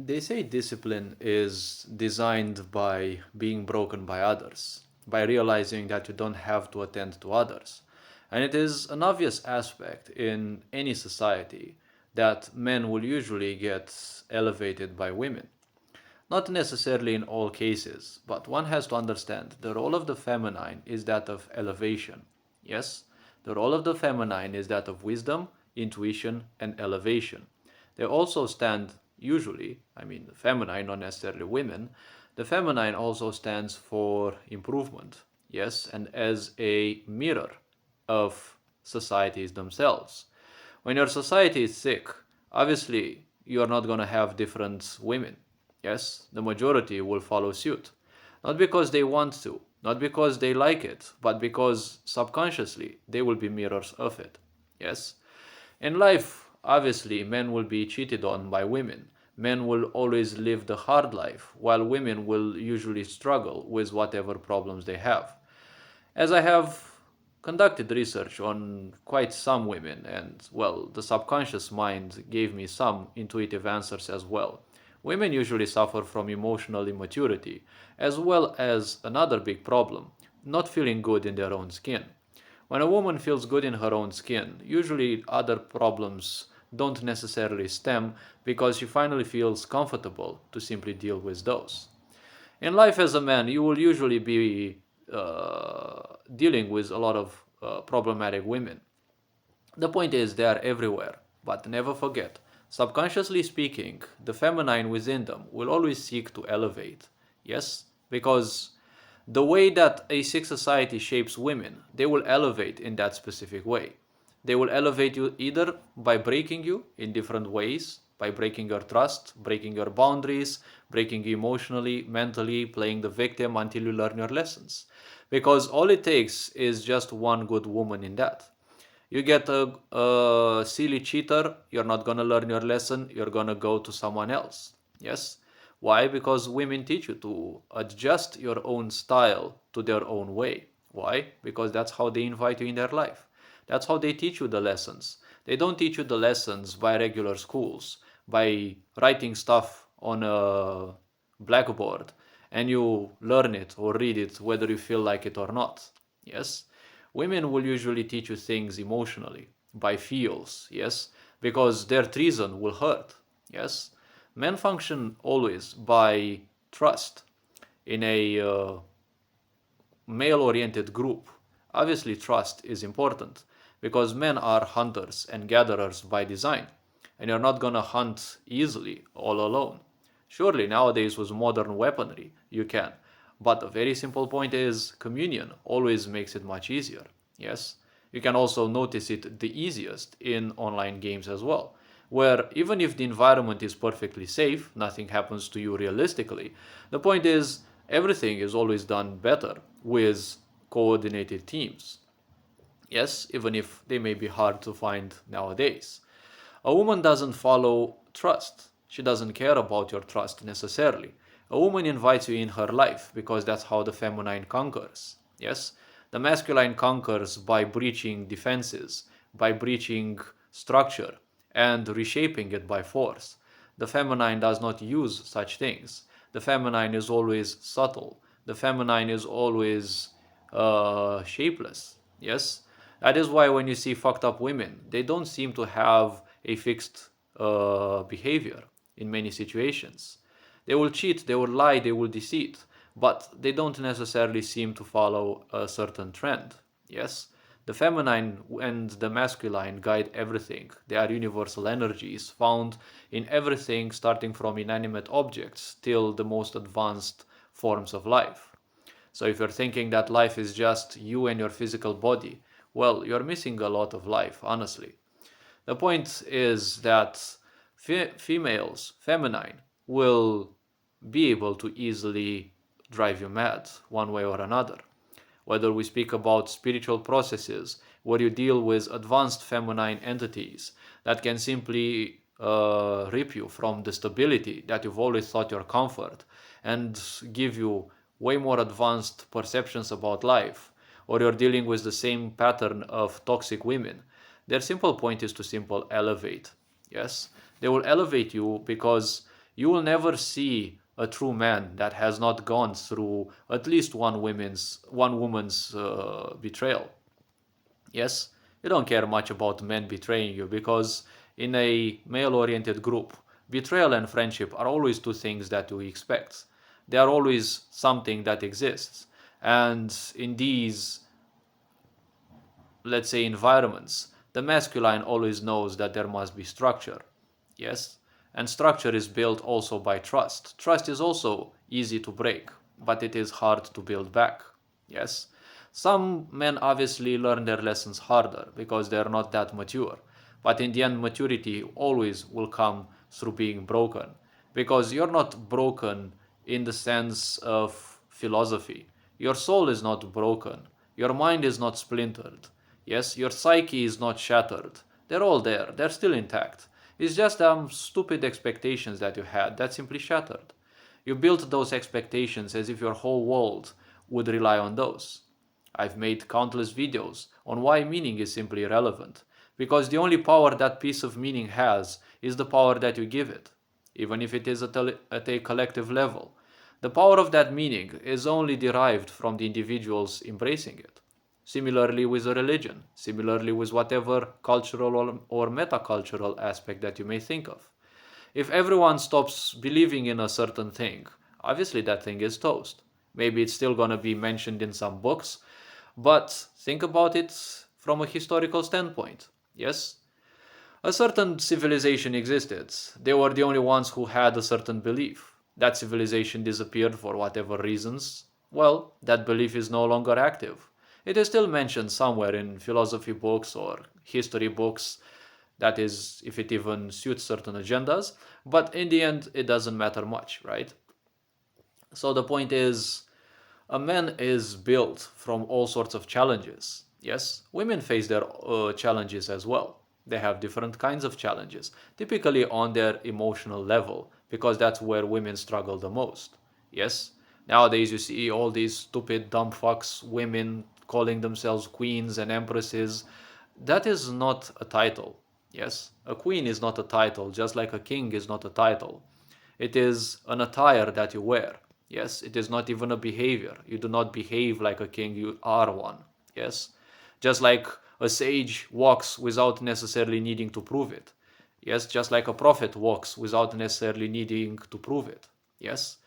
They say discipline is designed by being broken by others, by realizing that you don't have to attend to others. And it is an obvious aspect in any society that men will usually get elevated by women. Not necessarily in all cases, but one has to understand the role of the feminine is that of elevation. Yes, the role of the feminine is that of wisdom, intuition, and elevation. They also stand, usually, I mean, the feminine, not necessarily women, the feminine also stands for improvement. Yes, and as a mirror of societies themselves. When your society is sick, obviously you are not going to have different women. Yes, the majority will follow suit. Not because they want to, not because they like it, but because subconsciously they will be mirrors of it. Yes. In life, obviously, men will be cheated on by women. Men will always live the hard life, while women will usually struggle with whatever problems they have. As I have conducted research on quite some women, and well, the subconscious mind gave me some intuitive answers as well. Women usually suffer from emotional immaturity, as well as another big problem not feeling good in their own skin. When a woman feels good in her own skin, usually other problems don't necessarily stem because she finally feels comfortable to simply deal with those. In life as a man, you will usually be dealing with a lot of problematic women. The point is, they are everywhere, but never forget, subconsciously speaking, the feminine within them will always seek to elevate. Yes? Because the way that a sick society shapes women, they will elevate in that specific way. They will elevate you either by breaking you in different ways, by breaking your trust, breaking your boundaries, breaking you emotionally, mentally, playing the victim until you learn your lessons. Because all it takes is just one good woman in that. You get a silly cheater, you're not gonna learn your lesson, you're gonna go to someone else. Yes? Why? Because women teach you to adjust your own style to their own way. Why? Because that's how they invite you in their life. That's how they teach you the lessons. They don't teach you the lessons by regular schools, by writing stuff on a blackboard and you learn it or read it whether you feel like it or not. Yes? Women will usually teach you things emotionally, by feels, yes? Because their treason will hurt, yes? Men function always by trust in a male oriented group. Obviously, trust is important because men are hunters and gatherers by design, and you're not gonna hunt easily all alone. Surely, nowadays, with modern weaponry, you can. But a very simple point is communion always makes it much easier. Yes? You can also notice it the easiest in online games as well, where even if the environment is perfectly safe, nothing happens to you realistically. The point is, everything is always done better with coordinated teams. Yes, even if they may be hard to find nowadays. A woman doesn't follow trust. She doesn't care about your trust necessarily. A woman invites you in her life because that's how the feminine conquers. Yes? The masculine conquers by breaching defenses, by breaching structure, and reshaping it by force. The feminine does not use such things. The feminine is always subtle. The feminine is always shapeless. Yes? That is why when you see fucked up women, they don't seem to have a fixed behavior in many situations. They will cheat, they will lie, they will deceit, but they don't necessarily seem to follow a certain trend. Yes? The feminine and the masculine guide everything. They are universal energies found in everything, starting from inanimate objects till the most advanced forms of life. So if you're thinking that life is just you and your physical body, well, you're missing a lot of life, honestly. The point is that females, feminine, will be able to easily drive you mad one way or another. Whether we speak about spiritual processes, where you deal with advanced feminine entities that can simply rip you from the stability that you've always thought your comfort and give you way more advanced perceptions about life, or you're dealing with the same pattern of toxic women, their simple point is to simple elevate. Yes, they will elevate you because You will never see a true man that has not gone through at least one woman's betrayal. Yes, you don't care much about men betraying you because in a male-oriented group, betrayal and friendship are always two things that you expect. They are always something that exists. And in these, let's say, environments, the masculine always knows that there must be structure. Yes? And structure is built also by trust. Trust is also easy to break, but it is hard to build back. Yes? Some men obviously learn their lessons harder because they are not that mature. But in the end, maturity always will come through being broken. Because you're not broken in the sense of philosophy. Your soul is not broken. Your mind is not splintered. Yes, your psyche is not shattered. They're all there. They're still intact. It's just stupid expectations that you had that simply shattered. You built those expectations as if your whole world would rely on those. I've made countless videos on why meaning is simply irrelevant, because the only power that piece of meaning has is the power that you give it, even if it is at a collective level. The power of that meaning is only derived from the individuals embracing it. Similarly with a religion, similarly with whatever cultural or metacultural aspect that you may think of. If everyone stops believing in a certain thing, obviously that thing is toast. Maybe it's still going to be mentioned in some books, but think about it from a historical standpoint. Yes? A certain civilization existed. They were the only ones who had a certain belief. That civilization disappeared for whatever reasons. Well, that belief is no longer active. It is still mentioned somewhere in philosophy books or history books, that is, if it even suits certain agendas, but in the end, it doesn't matter much, right? So the point is, a man is built from all sorts of challenges. Yes, women face their challenges as well. They have different kinds of challenges, typically on their emotional level, because that's where women struggle the most. Yes, nowadays you see all these stupid, dumb fucks, women calling themselves queens and empresses. That is not a title. Yes, a queen is not a title, just like a king is not a title. It is an attire that you wear. Yes, it is not even a behavior. You do not behave like a king, you are one. Yes, just like a sage walks without necessarily needing to prove it. Yes, just like a prophet walks without necessarily needing to prove it. Yes,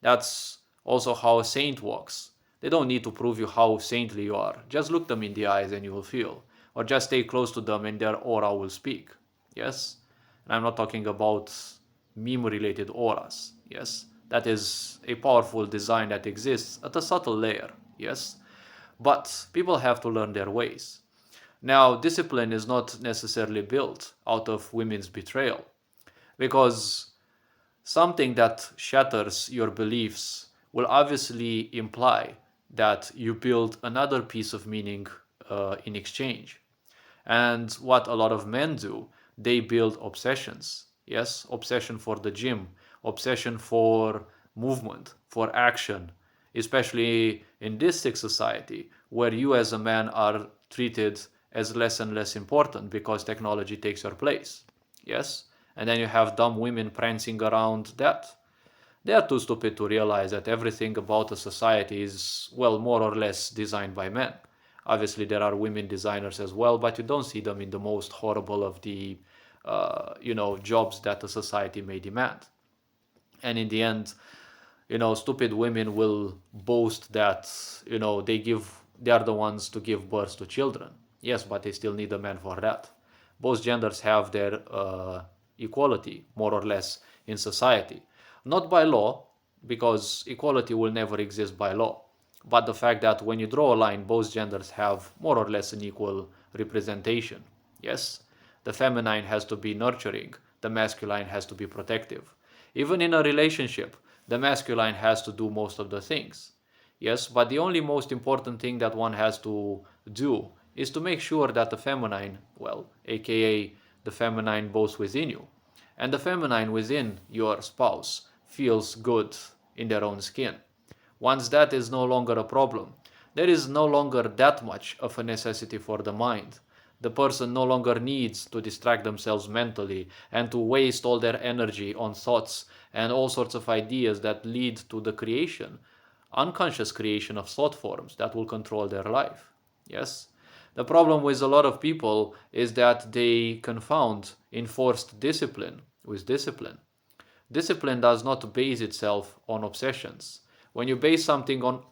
that's also how a saint walks. They don't need to prove you how saintly you are. Just look them in the eyes and you will feel. Or just stay close to them and their aura will speak. Yes? And I'm not talking about meme related auras. Yes? That is a powerful design that exists at a subtle layer. Yes? But people have to learn their ways. Now, discipline is not necessarily built out of women's betrayal, because something that shatters your beliefs will obviously imply that you build another piece of meaning in exchange. And what a lot of men do, they build obsessions. Yes, obsession for the gym, obsession for movement, for action, especially in this sick society where you as a man are treated as less and less important because technology takes your place. Yes? And then you have dumb women prancing around that. They are too stupid to realize that everything about a society is, well, more or less designed by men. Obviously, there are women designers as well, but you don't see them in the most horrible of the, jobs that a society may demand. And in the end, stupid women will boast that, they are the ones to give birth to children. Yes, but they still need a man for that. Both genders have their equality, more or less, in society. Not by law, because equality will never exist by law. But the fact that when you draw a line, both genders have more or less an equal representation. Yes? The feminine has to be nurturing, the masculine has to be protective. Even in a relationship, the masculine has to do most of the things. Yes, but the only most important thing that one has to do is to make sure that the feminine, well, aka the feminine both within you, and the feminine within your spouse feels good in their own skin. Once that is no longer a problem, there is no longer that much of a necessity for the mind. The person no longer needs to distract themselves mentally and to waste all their energy on thoughts and all sorts of ideas that lead to the creation, unconscious creation of thought forms that will control their life. Yes? The problem with a lot of people is that they confound enforced discipline with discipline. Discipline does not base itself on obsessions. When you base something on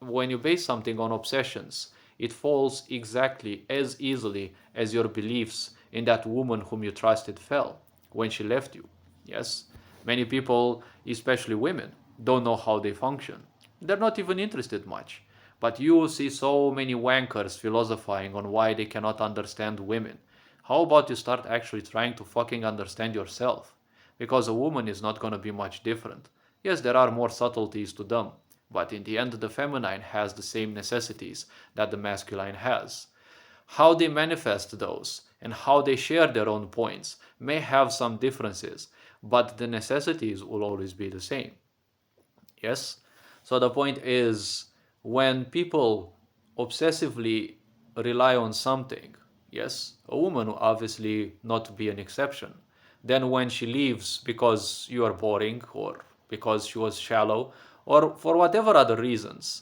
obsessions, it falls exactly as easily as your beliefs in that woman whom you trusted fell when she left you. Yes? Many people, especially women, don't know how they function. They're not even interested much. But you will see so many wankers philosophizing on why they cannot understand women. How about you start actually trying to fucking understand yourself? Because a woman is not going to be much different. Yes, there are more subtleties to them, but in the end, the feminine has the same necessities that the masculine has. How they manifest those and how they share their own points may have some differences, but the necessities will always be the same. Yes? So the point is, when people obsessively rely on something, yes, a woman will obviously not be an exception. Then when she leaves because you are boring or because she was shallow or for whatever other reasons,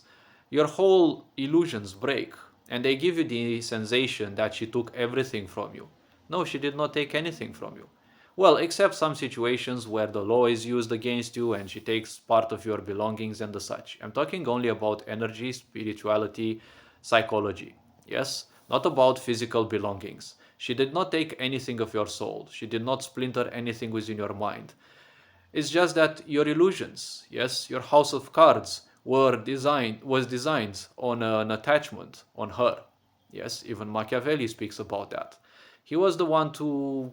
your whole illusions break and they give you the sensation that she took everything from you. No, she did not take anything from you. Well, except some situations where the law is used against you and she takes part of your belongings and the such. I'm talking only about energy, spirituality, psychology. Yes? Not about physical belongings. She did not take anything of your soul. She did not splinter anything within your mind. It's just that your illusions, yes, your house of cards was designed on an attachment on her. Yes, even Machiavelli speaks about that. He was the one to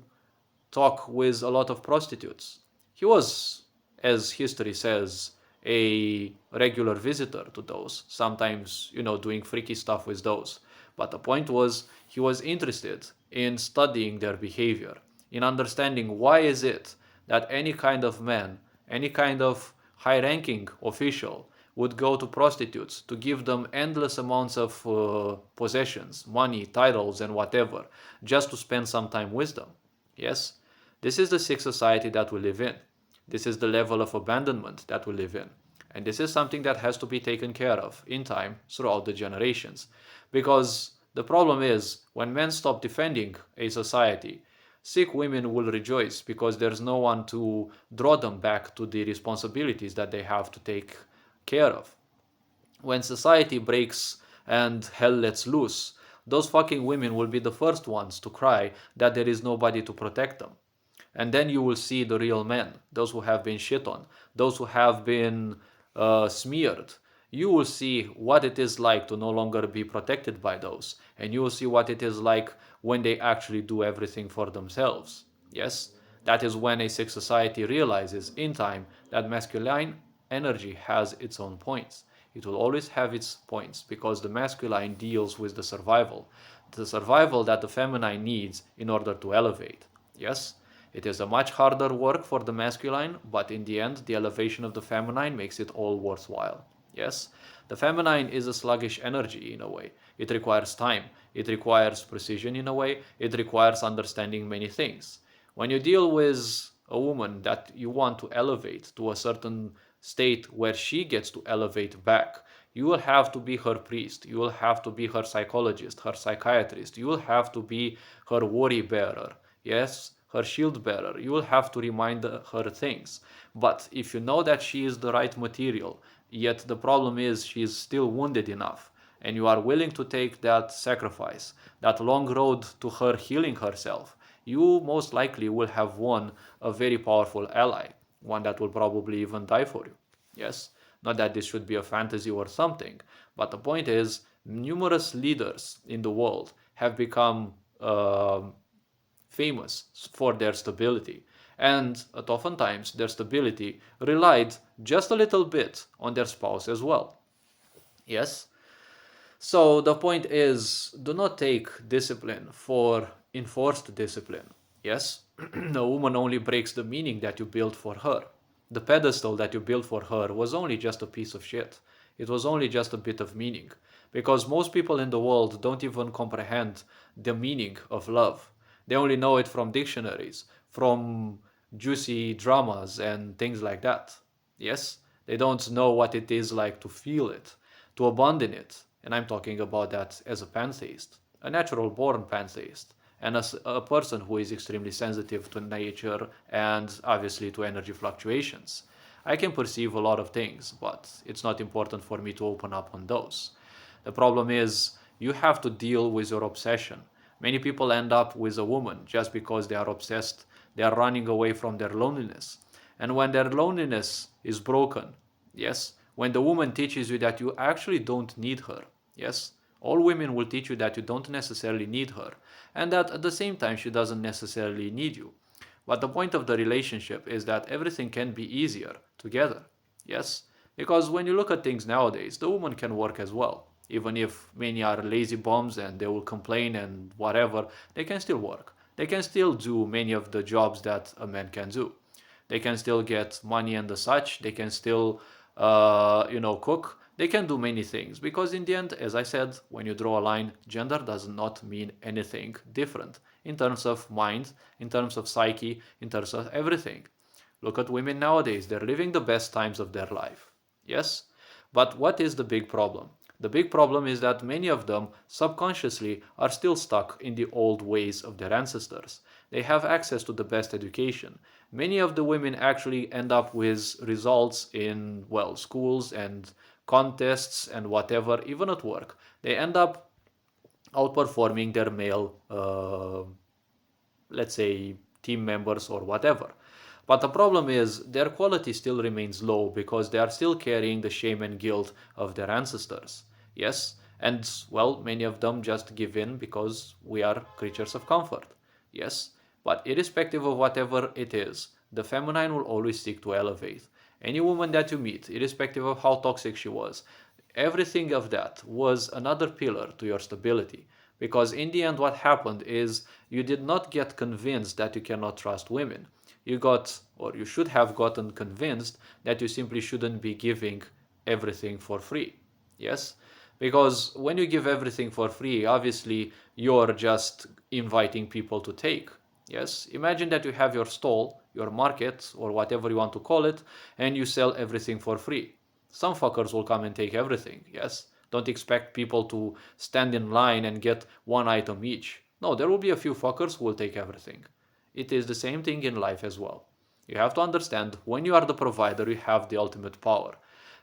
talk with a lot of prostitutes. He was, as history says, a regular visitor to those, sometimes, doing freaky stuff with those. But the point was, he was interested in studying their behavior, in understanding why is it that any kind of man, any kind of high-ranking official would go to prostitutes to give them endless amounts of possessions, money, titles, and whatever, just to spend some time with them. Yes? This is the sick society that we live in. This is the level of abandonment that we live in. And this is something that has to be taken care of in time throughout the generations. Because the problem is, when men stop defending a society, sick women will rejoice because there's no one to draw them back to the responsibilities that they have to take care of. When society breaks and hell lets loose, those fucking women will be the first ones to cry that there is nobody to protect them. And then you will see the real men, those who have been shit on, those who have been smeared. You will see what it is like to no longer be protected by those. And you will see what it is like when they actually do everything for themselves. Yes? That is when a sick society realizes in time that masculine energy has its own points. It will always have its points because the masculine deals with the survival that the feminine needs in order to elevate. Yes? It is a much harder work for the masculine, but in the end, the elevation of the feminine makes it all worthwhile. Yes? The feminine is a sluggish energy in a way. It requires time. It requires precision in a way. It requires understanding many things. When you deal with a woman that you want to elevate to a certain state where she gets to elevate back, you will have to be her priest. You will have to be her psychologist, her psychiatrist. You will have to be her worry bearer. Yes? Her shield bearer. You will have to remind her things. But if you know that she is the right material, yet the problem is she is still wounded enough, and you are willing to take that sacrifice, that long road to her healing herself, you most likely will have won a very powerful ally, one that will probably even die for you. Yes? Not that this should be a fantasy or something, but the point is, numerous leaders in the world have become famous for their stability. And oftentimes their stability relied just a little bit on their spouse as well. Yes? So the point is, do not take discipline for enforced discipline. Yes? A woman only breaks the meaning that you built for her. The pedestal that you built for her was only just a piece of shit. It was only just a bit of meaning. because most people in the world don't even comprehend the meaning of love. They only know it from dictionaries, from juicy dramas and things like that. Yes? They don't know what it is like to feel it, to abandon it. And I'm talking about that as a pantheist, a natural born pantheist, and as a person who is extremely sensitive to nature and obviously to energy fluctuations. I can perceive a lot of things, but it's not important for me to open up on those. The problem is you have to deal with your obsession. Many people end up with a woman just because they are obsessed, they are running away from their loneliness. And when their loneliness is broken, yes, when the woman teaches you that you actually don't need her, yes, all women will teach you that you don't necessarily need her, and that at the same time she doesn't necessarily need you. But the point of the relationship is that everything can be easier together. Yes? Because when you look at things nowadays, the woman can work as well. Even if many are lazy bums and they will complain and whatever, they can still work. They can still do many of the jobs that a man can do. They can still get money and the such. They can still, cook. They can do many things because in the end, as I said, when you draw a line, gender does not mean anything different in terms of mind, in terms of psyche, in terms of everything. Look at women nowadays. They're living the best times of their life. Yes? But what is the big problem? The big problem is that many of them subconsciously are still stuck in the old ways of their ancestors. They have access to the best education. Many of the women actually end up with results in, well, schools and contests and whatever, even at work. They end up outperforming their male, let's say, team members or whatever. But the problem is their quality still remains low because they are still carrying the shame and guilt of their ancestors. Yes, and well, many of them just give in because we are creatures of comfort. Yes, but irrespective of whatever it is, the feminine will always seek to elevate. Any woman that you meet, irrespective of how toxic she was, everything of that was another pillar to your stability. Because in the end, what happened is you did not get convinced that you cannot trust women. You got, or you should have gotten convinced that you simply shouldn't be giving everything for free. Yes? Because when you give everything for free, obviously you're just inviting people to take. Yes? Imagine that you have your stall, your market, or whatever you want to call it, and you sell everything for free. Some fuckers will come and take everything. Yes? Don't expect people to stand in line and get one item each. No, there will be a few fuckers who will take everything. It is the same thing in life as well. You have to understand when you are the provider, you have the ultimate power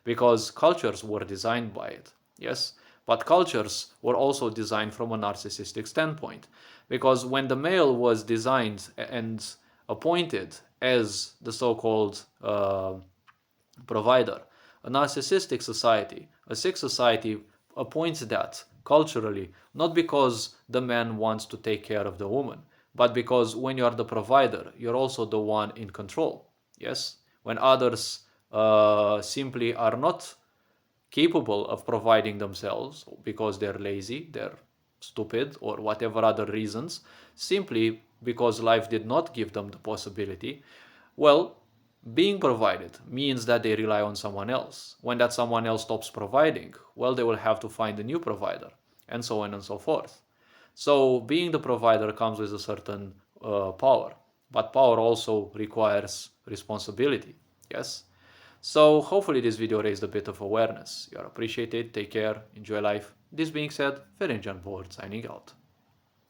because cultures were designed by it. Yes, but cultures were also designed from a narcissistic standpoint because when the male was designed and appointed as the so-called provider, a narcissistic society, a sick society appoints that culturally, not because the man wants to take care of the woman, but because when you are the provider, you're also the one in control. Yes? When others simply are not capable of providing themselves because they're lazy, they're stupid, or whatever other reasons, simply because life did not give them the possibility, well, being provided means that they rely on someone else. When that someone else stops providing, well, they will have to find a new provider, and so on and so forth. So, being the provider comes with a certain power, but power also requires responsibility. Yes? So, hopefully, this video raised a bit of awareness. You are appreciated, take care, enjoy life. This being said, Ferenc Board signing out.